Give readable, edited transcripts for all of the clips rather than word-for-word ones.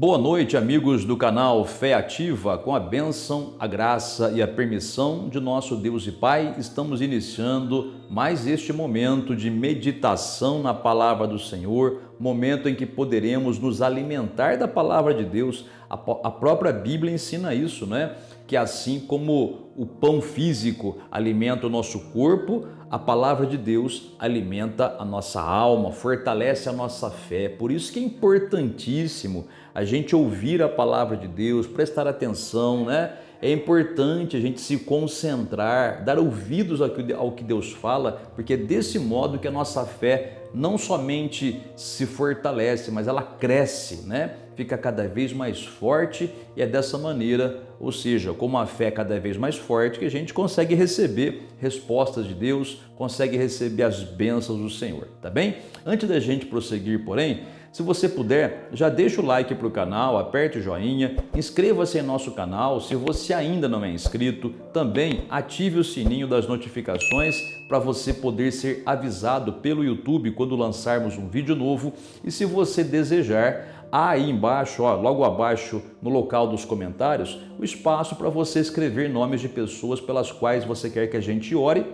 Boa noite, amigos do canal Fé Ativa. Com a bênção, a graça e a permissão de nosso Deus e Pai, estamos iniciando mais este momento de meditação na palavra do Senhor, momento em que poderemos nos alimentar da palavra de Deus. A própria Bíblia ensina isso, né? Que assim como o pão físico alimenta o nosso corpo, a palavra de Deus alimenta a nossa alma, fortalece a nossa fé. Por isso que é importantíssimo a gente ouvir a palavra de Deus, prestar atenção, né? É importante a gente se concentrar, dar ouvidos ao que Deus fala, porque é desse modo que a nossa fé não somente se fortalece, mas ela cresce, né? Fica cada vez mais forte e é dessa maneira, ou seja, com uma fé cada vez mais forte, que a gente consegue receber respostas de Deus, consegue receber as bênçãos do Senhor, tá bem? Antes da gente prosseguir, porém, se você puder, já deixa o like para o canal, aperte o joinha, inscreva-se em nosso canal. Se você ainda não é inscrito, também ative o sininho das notificações para você poder ser avisado pelo YouTube quando lançarmos um vídeo novo. E se você desejar, aí embaixo, logo abaixo no local dos comentários, o espaço para você escrever nomes de pessoas pelas quais você quer que a gente ore.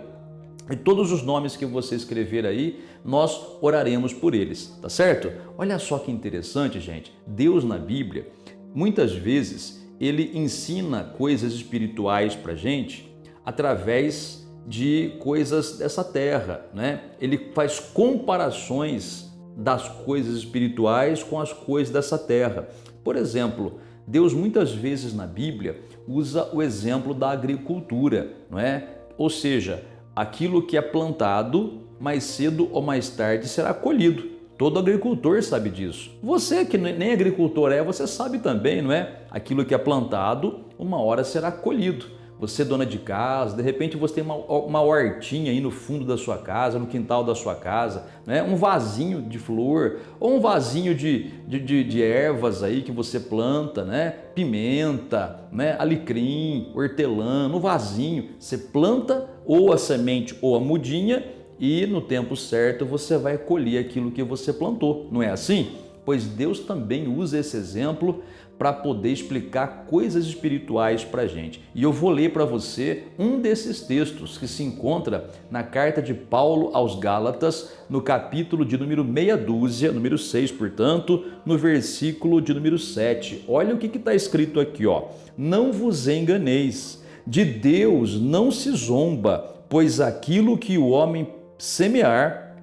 E todos os nomes que você escrever aí, nós oraremos por eles, tá certo? Olha só que interessante, gente. Deus na Bíblia, muitas vezes, ele ensina coisas espirituais pra gente através de coisas dessa terra, né? Ele faz comparações das coisas espirituais com as coisas dessa terra. Por exemplo, Deus muitas vezes na Bíblia usa o exemplo da agricultura, não é? Ou seja, aquilo que é plantado, mais cedo ou mais tarde será colhido. Todo agricultor sabe disso. Você que nem agricultor você sabe também, não é? Aquilo que é plantado, uma hora será colhido. Você, dona de casa, de repente você tem uma hortinha aí no fundo da sua casa, no quintal da sua casa, né? Um vasinho de flor ou um vasinho de ervas aí que você planta, né? Pimenta, né? Alecrim, hortelã, no vasinho. Você planta ou a semente ou a mudinha e no tempo certo você vai colher aquilo que você plantou. Não é assim? Pois Deus também usa esse exemplo para poder explicar coisas espirituais para a gente. E eu vou ler para você um desses textos que se encontra na carta de Paulo aos Gálatas, no capítulo de número meia dúzia, número 6, portanto, no versículo de número 7. Olha o que está escrito aqui, ó. Não vos enganeis, de Deus não se zomba, pois aquilo que o homem semear,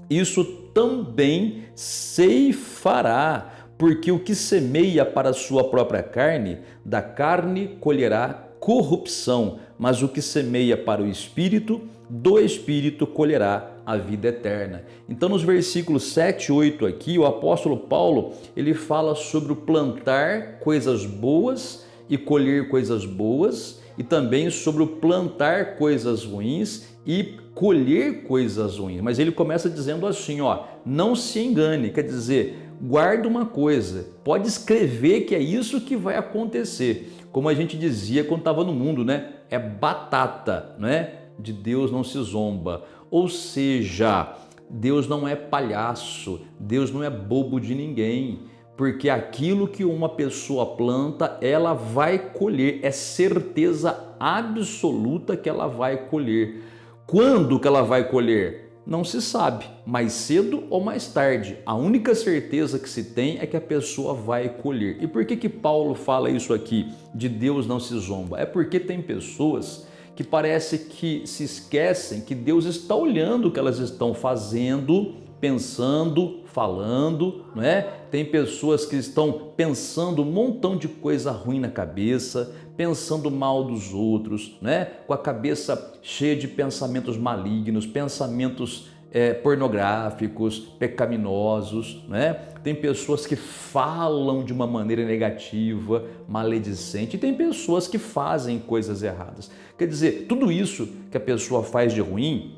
isso também ceifará. Porque o que semeia para a sua própria carne, da carne colherá corrupção, mas o que semeia para o Espírito, do Espírito colherá a vida eterna. Então, nos versículos 7 e 8 aqui, o apóstolo Paulo, ele fala sobre o plantar coisas boas e colher coisas boas, e também sobre o plantar coisas ruins e colher coisas ruins. Mas ele começa dizendo assim, ó, não se engane, quer dizer, guarda uma coisa, pode escrever que é isso que vai acontecer. Como a gente dizia quando estava no mundo, né? É batata, né? De Deus não se zomba. Ou seja, Deus não é palhaço, Deus não é bobo de ninguém. Porque aquilo que uma pessoa planta, ela vai colher, é certeza absoluta que ela vai colher. Quando que ela vai colher? Não se sabe, mais cedo ou mais tarde. A única certeza que se tem é que a pessoa vai colher. E por que Paulo fala isso aqui, de Deus não se zomba? É porque tem pessoas que parece que se esquecem que Deus está olhando o que elas estão fazendo, pensando, falando, não é? Tem pessoas que estão pensando um montão de coisa ruim na cabeça, pensando mal dos outros, né? Com a cabeça cheia de pensamentos malignos, pensamentos pornográficos, pecaminosos, né? Tem pessoas que falam de uma maneira negativa, maledicente, e tem pessoas que fazem coisas erradas. Quer dizer, tudo isso que a pessoa faz de ruim,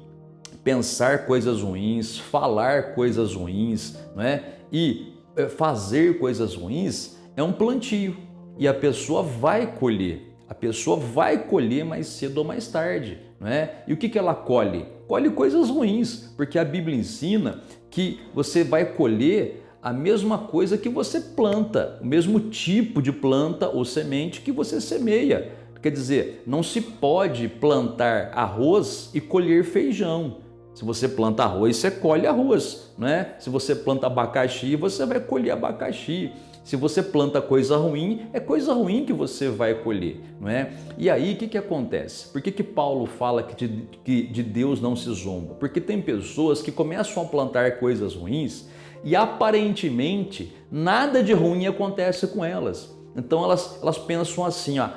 pensar coisas ruins, falar coisas ruins, né? E fazer coisas ruins é um plantio e a pessoa vai colher. A pessoa vai colher mais cedo ou mais tarde, não é? E o que ela colhe? Colhe coisas ruins, porque a Bíblia ensina que você vai colher a mesma coisa que você planta, o mesmo tipo de planta ou semente que você semeia. Quer dizer, não se pode plantar arroz e colher feijão. Se você planta arroz, você colhe arroz, né? Se você planta abacaxi, você vai colher abacaxi. Se você planta coisa ruim, é coisa ruim que você vai colher, não é? E aí, o que acontece? Por que Paulo fala que de Deus não se zomba? Porque tem pessoas que começam a plantar coisas ruins e aparentemente nada de ruim acontece com elas. Então elas pensam assim, ó,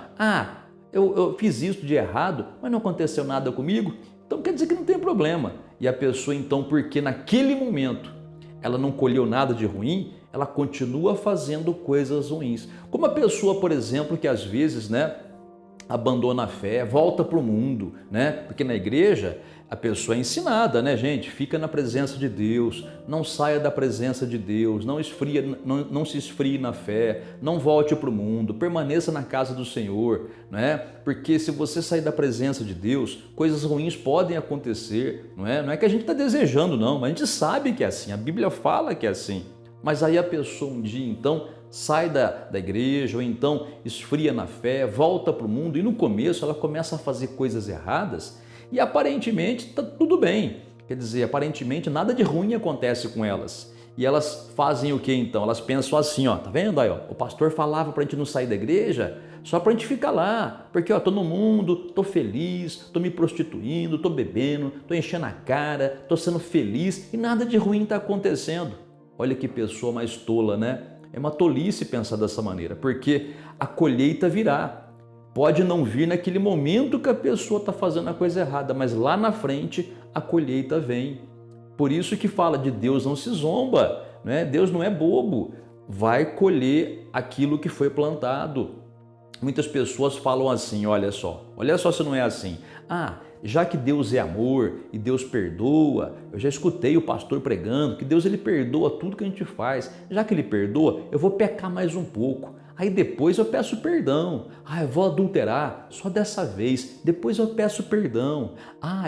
eu fiz isso de errado, mas não aconteceu nada comigo, então quer dizer que não tem problema. E a pessoa então, porque naquele momento ela não colheu nada de ruim, ela continua fazendo coisas ruins. Como a pessoa, por exemplo, que às vezes, né, abandona a fé, volta para o mundo, né? Porque na igreja a pessoa é ensinada, né, gente? Fica na presença de Deus, não saia da presença de Deus, não se esfrie na fé, não volte para o mundo, permaneça na casa do Senhor, né? Porque se você sair da presença de Deus, coisas ruins podem acontecer, não é? Não é que a gente está desejando, não, mas a gente sabe que é assim, a Bíblia fala que é assim. Mas aí a pessoa um dia então sai da igreja ou então esfria na fé, volta para o mundo e no começo ela começa a fazer coisas erradas e aparentemente está tudo bem. Quer dizer, aparentemente nada de ruim acontece com elas. E elas fazem o que então? Elas pensam assim, ó, tá vendo aí, ó, o pastor falava para a gente não sair da igreja só para a gente ficar lá, porque ó, tô no mundo, tô feliz, tô me prostituindo, tô bebendo, tô enchendo a cara, tô sendo feliz e nada de ruim está acontecendo. Olha que pessoa mais tola, né? É uma tolice pensar dessa maneira, porque a colheita virá. Pode não vir naquele momento que a pessoa está fazendo a coisa errada, mas lá na frente a colheita vem. Por isso que fala de Deus não se zomba, né? Deus não é bobo, vai colher aquilo que foi plantado. Muitas pessoas falam assim, olha só se não é assim. Já que Deus é amor e Deus perdoa, eu já escutei o pastor pregando que Deus ele perdoa tudo que a gente faz. Já que ele perdoa, eu vou pecar mais um pouco. Aí depois eu peço perdão. Eu vou adulterar só dessa vez. Depois eu peço perdão.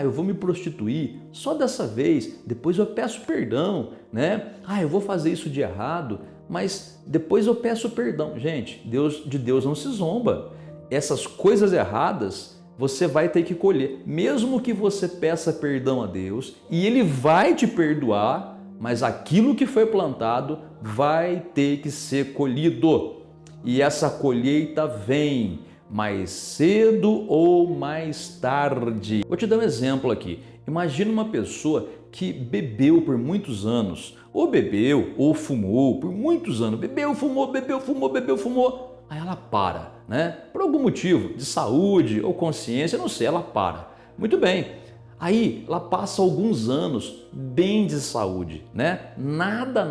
Eu vou me prostituir só dessa vez. Depois eu peço perdão, né? Eu vou fazer isso de errado, mas depois eu peço perdão. Gente, de Deus não se zomba. Essas coisas erradas você vai ter que colher, mesmo que você peça perdão a Deus e Ele vai te perdoar, mas aquilo que foi plantado vai ter que ser colhido. E essa colheita vem mais cedo ou mais tarde. Vou te dar um exemplo aqui. Imagina uma pessoa que bebeu por muitos anos, ou bebeu ou fumou por muitos anos, bebeu, fumou, aí ela para, né? Por algum motivo, de saúde ou consciência, não sei, ela para. Muito bem. Aí ela passa alguns anos bem de saúde, né? Nada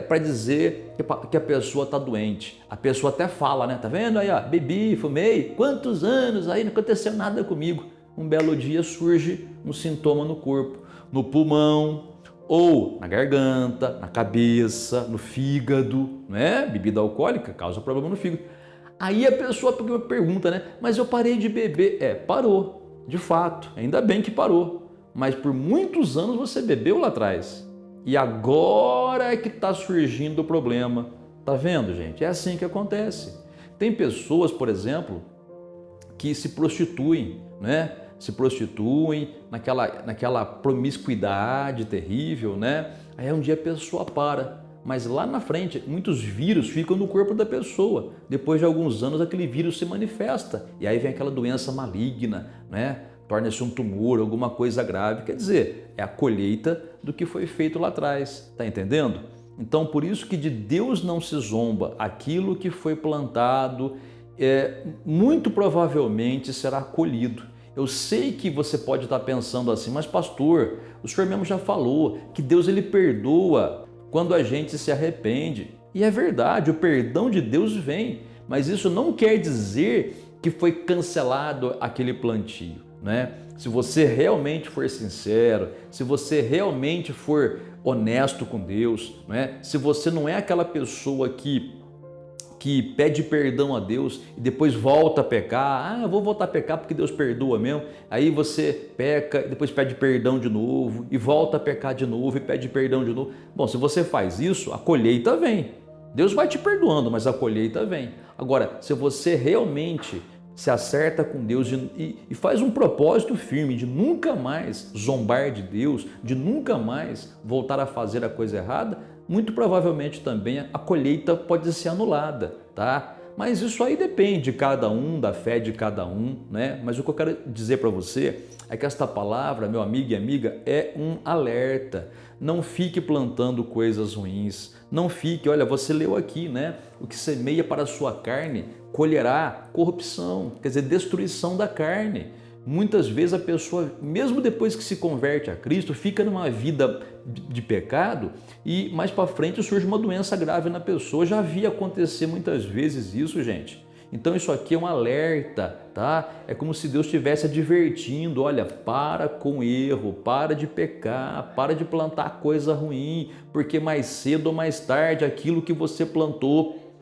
para dizer que a pessoa está doente. A pessoa até fala, né? Tá vendo aí, ó, bebi, fumei, quantos anos aí, não aconteceu nada comigo. Um belo dia surge um sintoma no corpo, no pulmão, ou na garganta, na cabeça, no fígado, né? Bebida alcoólica causa problema no fígado. Aí a pessoa pergunta, né? Mas eu parei de beber. Parou, de fato, ainda bem que parou. Mas por muitos anos você bebeu lá atrás. E agora é que está surgindo o problema. Tá vendo, gente? É assim que acontece. Tem pessoas, por exemplo, que se prostituem, né? Se prostituem naquela promiscuidade terrível, né? Aí um dia a pessoa para, mas lá na frente muitos vírus ficam no corpo da pessoa. Depois de alguns anos aquele vírus se manifesta e aí vem aquela doença maligna, né? Torna-se um tumor, alguma coisa grave. Quer dizer, é a colheita do que foi feito lá atrás, tá entendendo? Então por isso que de Deus não se zomba, aquilo que foi plantado muito provavelmente será colhido. Eu sei que você pode estar pensando assim, mas pastor, o senhor mesmo já falou que Deus ele perdoa quando a gente se arrepende. E é verdade, o perdão de Deus vem, mas isso não quer dizer que foi cancelado aquele plantio, né? Se você realmente for sincero, se você realmente for honesto com Deus, né? Se você não é aquela pessoa que que pede perdão a Deus e depois volta a pecar. Eu vou voltar a pecar porque Deus perdoa mesmo. Aí você peca e depois pede perdão de novo e volta a pecar de novo e pede perdão de novo. Bom, se você faz isso, a colheita vem. Deus vai te perdoando, mas a colheita vem. Agora, se você realmente se acerta com Deus e faz um propósito firme de nunca mais zombar de Deus, de nunca mais voltar a fazer a coisa errada, muito provavelmente também a colheita pode ser anulada, tá? Mas isso aí depende de cada um, da fé de cada um, né? Mas o que eu quero dizer para você é que esta palavra, meu amigo e amiga, é um alerta. Não fique plantando coisas ruins. Não fique, olha, você leu aqui, né? O que semeia para a sua carne colherá corrupção, quer dizer, destruição da carne. Muitas vezes a pessoa, mesmo depois que se converte a Cristo, fica numa vida de pecado e mais para frente surge uma doença grave na pessoa. Já vi acontecer muitas vezes isso, gente. Então isso aqui é um alerta, tá? É como se Deus estivesse advertindo, olha, para com erro, para de pecar, para de plantar coisa ruim, porque mais cedo ou mais tarde aquilo que você plantou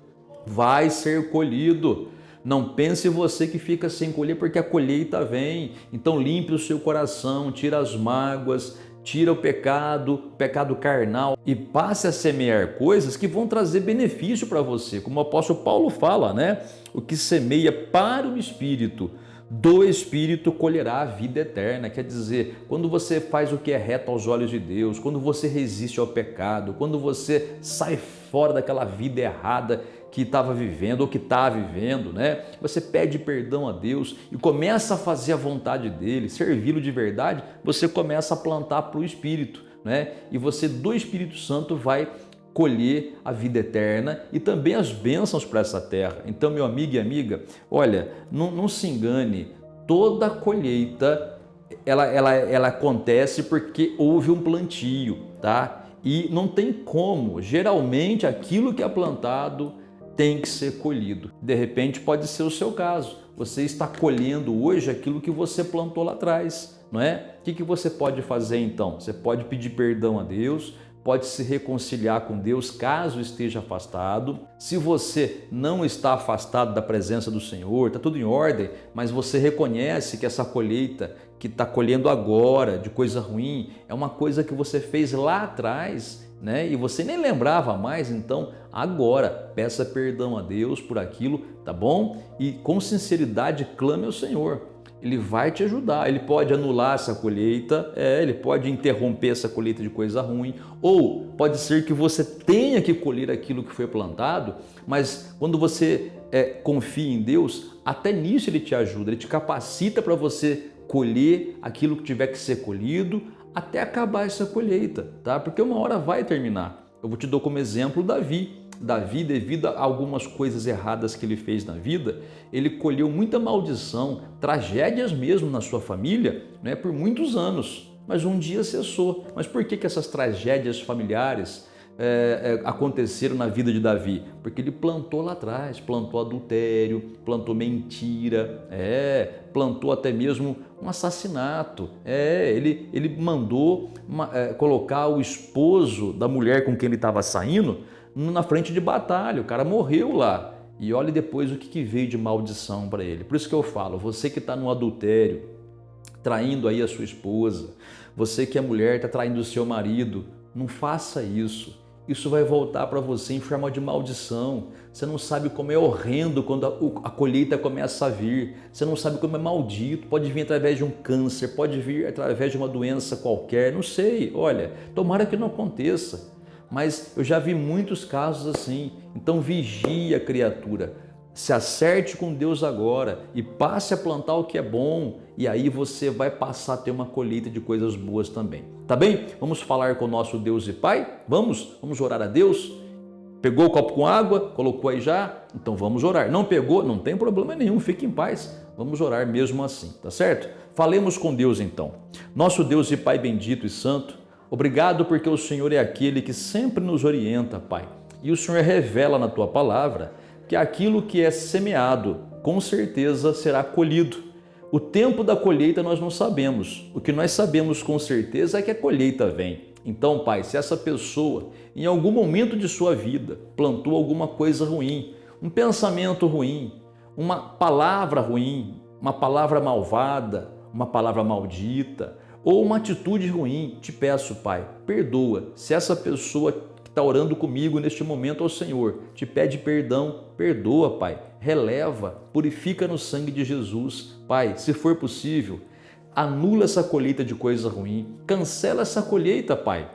vai ser colhido. Não pense você que fica sem colher, porque a colheita vem. Então limpe o seu coração, tira as mágoas, tira o pecado carnal e passe a semear coisas que vão trazer benefício para você. Como o apóstolo Paulo fala, né? O que semeia para o Espírito, do Espírito colherá a vida eterna. Quer dizer, quando você faz o que é reto aos olhos de Deus, quando você resiste ao pecado, quando você sai fora daquela vida errada que estava vivendo ou que está vivendo, né? Você pede perdão a Deus e começa a fazer a vontade dele, servi-lo de verdade, você começa a plantar para o Espírito, né? E você do Espírito Santo vai colher a vida eterna e também as bênçãos para essa terra. Então, meu amigo e amiga, olha, não se engane, toda colheita ela acontece porque houve um plantio, tá? E não tem como, geralmente aquilo que é plantado tem que ser colhido. De repente pode ser o seu caso. Você está colhendo hoje aquilo que você plantou lá atrás, não é? O que você pode fazer então? Você pode pedir perdão a Deus, pode se reconciliar com Deus caso esteja afastado. Se você não está afastado da presença do Senhor, está tudo em ordem, mas você reconhece que essa colheita que está colhendo agora de coisa ruim é uma coisa que você fez lá atrás, né? E você nem lembrava mais, então agora peça perdão a Deus por aquilo, tá bom? E com sinceridade clame ao Senhor. Ele vai te ajudar, ele pode anular essa colheita, ele pode interromper essa colheita de coisa ruim, ou pode ser que você tenha que colher aquilo que foi plantado, mas quando você confia em Deus, até nisso ele te ajuda, ele te capacita para você colher aquilo que tiver que ser colhido, até acabar essa colheita, tá? Porque uma hora vai terminar. Eu vou te dar como exemplo Davi. Davi, devido a algumas coisas erradas que ele fez na vida, ele colheu muita maldição, tragédias mesmo na sua família, né, por muitos anos. Mas um dia cessou. Mas por que essas tragédias familiares aconteceram na vida de Davi? Porque ele plantou lá atrás, plantou adultério, plantou mentira, plantou até mesmo um assassinato. Ele mandou colocar o esposo da mulher com quem ele estava saindo na frente de batalha, o cara morreu lá. E olhe depois o que veio de maldição para ele. Por isso que eu falo, você que está no adultério, traindo aí a sua esposa, você que é mulher, está traindo o seu marido, não faça isso. Isso vai voltar para você em forma de maldição. Você não sabe como é horrendo quando a colheita começa a vir. Você não sabe como é maldito. Pode vir através de um câncer, pode vir através de uma doença qualquer, não sei. Olha, tomara que não aconteça. Mas eu já vi muitos casos assim. Então vigia, criatura. Se acerte com Deus agora e passe a plantar o que é bom, e aí você vai passar a ter uma colheita de coisas boas também. Tá bem? Vamos falar com o nosso Deus e Pai? Vamos orar a Deus? Pegou o copo com água? Colocou aí já? Então vamos orar. Não pegou? Não tem problema nenhum, fique em paz. Vamos orar mesmo assim, tá certo? Falemos com Deus então. Nosso Deus e Pai bendito e santo, obrigado porque o Senhor é aquele que sempre nos orienta, Pai. E o Senhor revela na Tua palavra que aquilo que é semeado, com certeza será colhido. O tempo da colheita nós não sabemos. O que nós sabemos com certeza é que a colheita vem. Então, Pai, se essa pessoa, em algum momento de sua vida, plantou alguma coisa ruim, um pensamento ruim, uma palavra ruim, uma palavra malvada, uma palavra maldita ou uma atitude ruim, te peço, Pai, perdoa. Se essa pessoa que está orando comigo neste momento ao Senhor te pede perdão, perdoa, Pai, releva, purifica no sangue de Jesus. Pai, se for possível, anula essa colheita de coisa ruim, cancela essa colheita, Pai,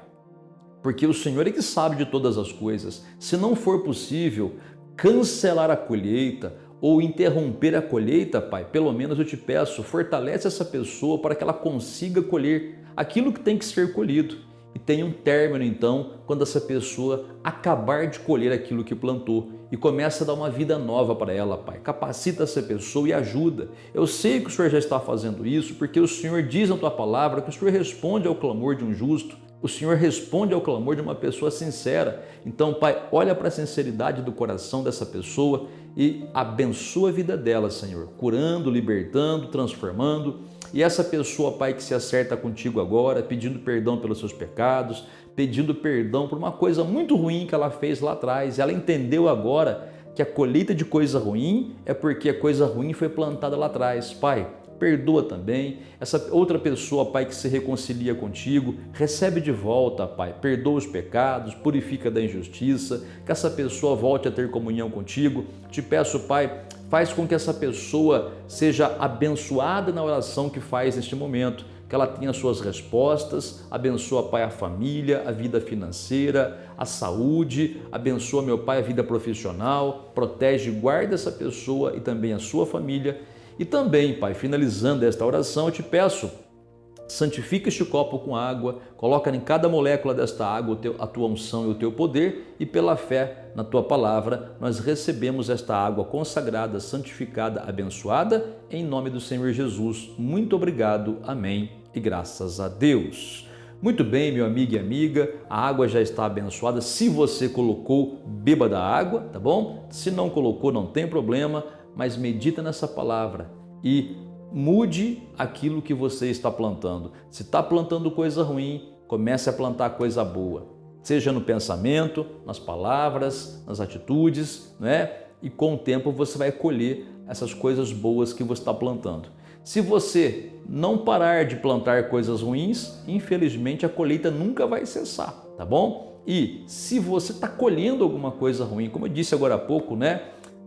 porque o Senhor é que sabe de todas as coisas. Se não for possível cancelar a colheita ou interromper a colheita, Pai, pelo menos eu te peço, fortalece essa pessoa para que ela consiga colher aquilo que tem que ser colhido. E tenha um término, então, quando essa pessoa acabar de colher aquilo que plantou e começa a dar uma vida nova para ela, Pai. Capacita essa pessoa e ajuda. Eu sei que o Senhor já está fazendo isso, porque o Senhor diz na Tua palavra que o Senhor responde ao clamor de um justo. O Senhor responde ao clamor de uma pessoa sincera. Então, Pai, olha para a sinceridade do coração dessa pessoa e abençoa a vida dela, Senhor, curando, libertando, transformando. E essa pessoa, Pai, que se acerta contigo agora, pedindo perdão pelos seus pecados, pedindo perdão por uma coisa muito ruim que ela fez lá atrás. Ela entendeu agora que a colheita de coisa ruim é porque a coisa ruim foi plantada lá atrás. Pai, perdoa também essa outra pessoa, Pai, que se reconcilia contigo, recebe de volta, Pai, perdoa os pecados, purifica da injustiça, que essa pessoa volte a ter comunhão contigo. Te peço, Pai, faz com que essa pessoa seja abençoada na oração que faz neste momento, que ela tenha suas respostas. Abençoa, Pai, a família, a vida financeira, a saúde, abençoa, meu Pai, a vida profissional, protege e guarda essa pessoa e também a sua família. E também, Pai, finalizando esta oração, eu te peço, santifica este copo com água, coloca em cada molécula desta água a tua unção e o teu poder, e pela fé na tua palavra, nós recebemos esta água consagrada, santificada, abençoada, em nome do Senhor Jesus. Muito obrigado, amém e graças a Deus. Muito bem, meu amigo e amiga, a água já está abençoada. Se você colocou, beba da água, tá bom? Se não colocou, não tem problema, mas medita nessa palavra e mude aquilo que você está plantando. Se está plantando coisa ruim, comece a plantar coisa boa. Seja no pensamento, nas palavras, nas atitudes, né? E com o tempo você vai colher essas coisas boas que você está plantando. Se você não parar de plantar coisas ruins, infelizmente a colheita nunca vai cessar, tá bom? E se você está colhendo alguma coisa ruim, como eu disse agora há pouco, né?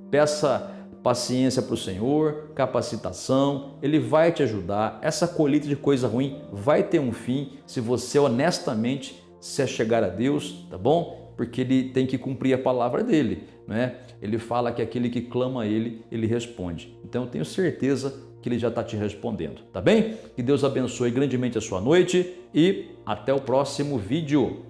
Peça paciência para o Senhor, capacitação, Ele vai te ajudar. Essa colheita de coisa ruim vai ter um fim se você honestamente se achegar a Deus, tá bom? Porque Ele tem que cumprir a palavra dEle, né? Ele fala que aquele que clama a Ele, Ele responde. Então eu tenho certeza que Ele já está te respondendo, tá bem? Que Deus abençoe grandemente a sua noite e até o próximo vídeo.